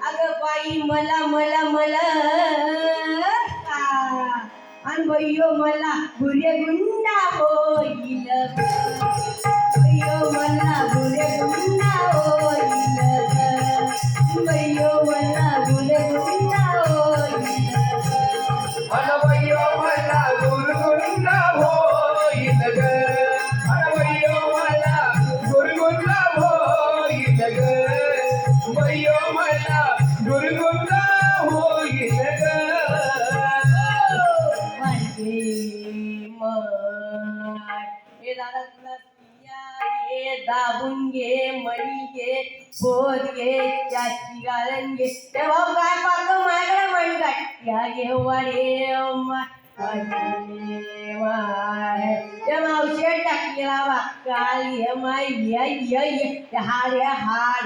अगं बाई मला मला मला अनभयो मला गुरे गुंडा होईल भयो मला गुरे गुंडा होईल भयो मला गुरे गुंडा होईल अनवयो मला गुरगुंडा होईल ग अनवयो मला गुरगुंडा होईल ग वयो मला गुरगुंडा होईल ग हे दादा तुला ये दाबून घे मणी घे बोध घे त्याची गाळण घे तेव्हा काय पाक माझ्याकडे मणी गाठ्या घे वाडे मावशे टाकलेला वाकाल ये माय हाड हाड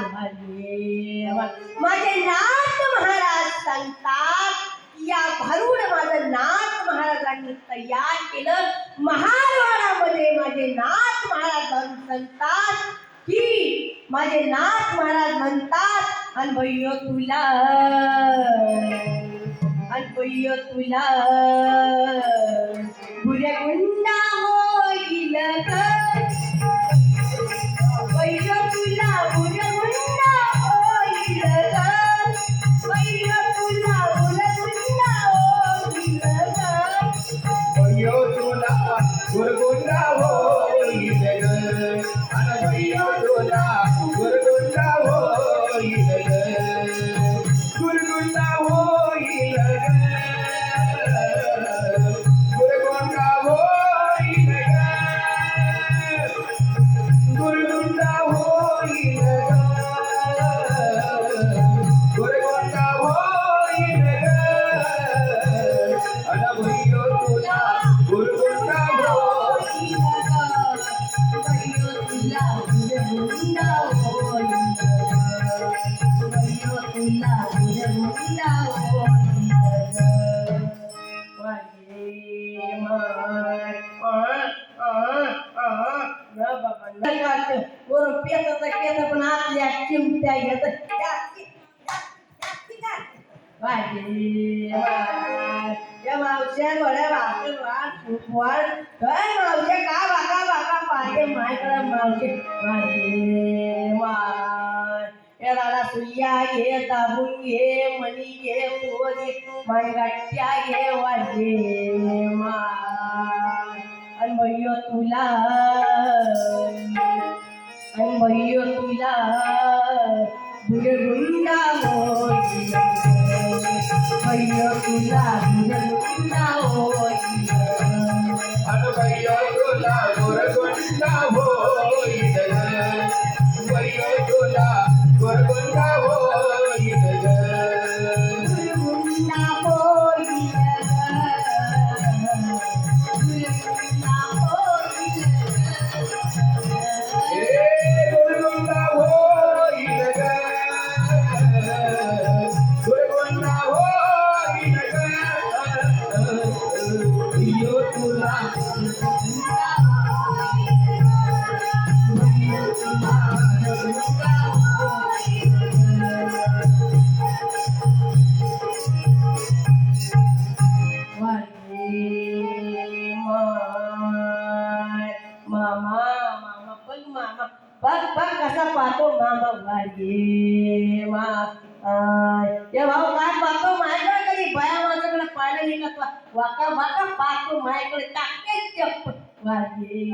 माझे नाथ महाराज सांगतात या भरून माझं नाथ महाराजांनी तयार केलं महारवाडामध्ये माझे नाथ महाराज सांगतात की माझे नाथ महाराज म्हणतात अनभयो तुला गुरे गुंडा होईल ग भयो तुला गुरे गुंडा होईल ग भयो तुला गुरे गुंडा होईल ग वयो तुला गुरगुंडा होईल ग अनवयो तुला गुरगुंडा होईल ग गुरगुंडा होईल ग गुरगुंडा होईल ग गुरगुंडा होईल ग गुरगुंडा होईल ग अनवयो तुला गुरगुंडा होईल भयो तुला गुरे गुंडा होईल भयो तुला गुरे गुंडा होईल पण आतल्या चिमट्या घेत मावश्या गोड्या भाकर वाट वाट काय मावश्या का बाका बाका पाहिजे माझ्याकडे मावशे या दादा सुया घे दाबून घे मणी घे पोर घे गाठ्या घे वाजे अनभयो तुला गुरे गुंडा होईल भयो तुला गुरे गुंडा होईल अनवयो तुला गुरगुंडा होईल ग वयो तुला गुरगुंडा होईल ग गुरगुंडा होईल गुरगुंडा होईल ए गुरगुंडा होईल ग गुरगुंडा होईल ग वयो तुला मामा बघ मामा बघ कसा पाहतो मामा वागे ते भाऊ काय पाहतो माझ्याकडे कधी बाया माझ्याकडे पाहिलं नाही का वाका वाका पाहतो माझ्याकडे टाके चप्प वागे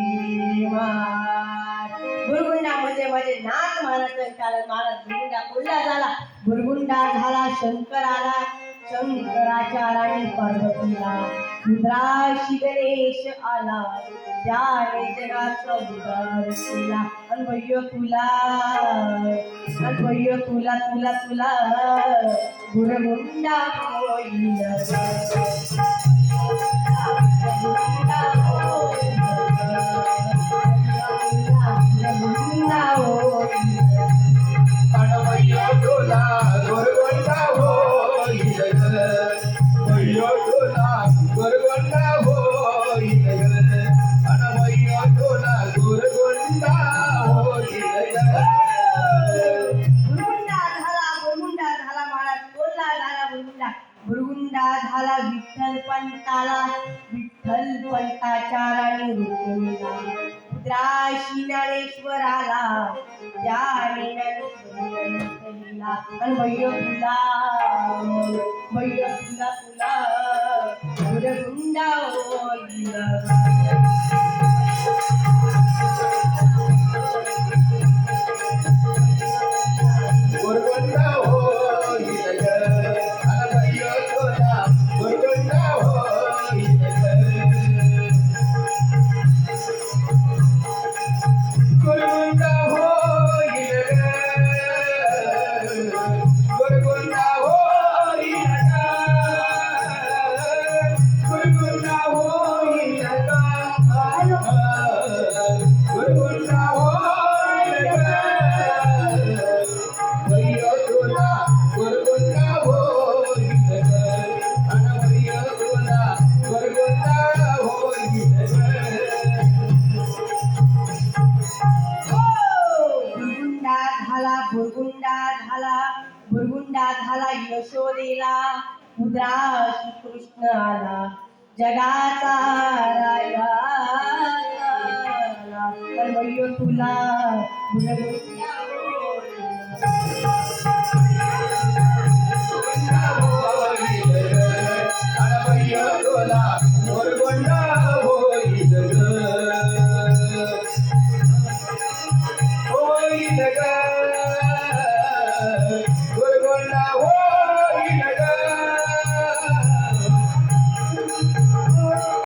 गुरगुंडा म्हणजे माझे नाथ महाराज कारण महाराज गुरगुंडा कोल्हा झाला गुरगुंडा झाला शंकर आला शंकराच्या राणी पार्वतीला रुद्राशी गणेश आला त्याने जगाचा उद्धार केला अनभयो तुला तुला गुरगुंडा होईल गुरगुंडा होईल अनवयो तुला गुरगुंडा होईल ग वयो तुला गुरगुंडा होईल ग अनवयो तुला गुरगुंडा होईल ग गुरगुंडा झाला भुरगुंडा झाला विठ्ठल पंताला, विठ्ठल पंताच्या राणी रुक्मिणीला. रुद्राशी ज्ञानेश्वराला, त्याने ज्ञानेश्वरीला. आणि भैया तुला तुला भुरगुंडा होईल. गोरगोंडा होईल ग. अन बैयो तुला गोरगोंडा होईल ग. गोरगोंडा होईल ग. गोरगोंडा होईल ग. गोरगोंडा होईल ग. गोरगोंडा होईल ग. भैया तुला गोरगोंडा होईल ग. अन भैया तुला गोरगोंडा होईल ग. भुरगुंडा झाला यशोदेला. मुद्रा श्रीकृष्ण आला, जगाचा राजा. तर भैया तुला भुरगुंडा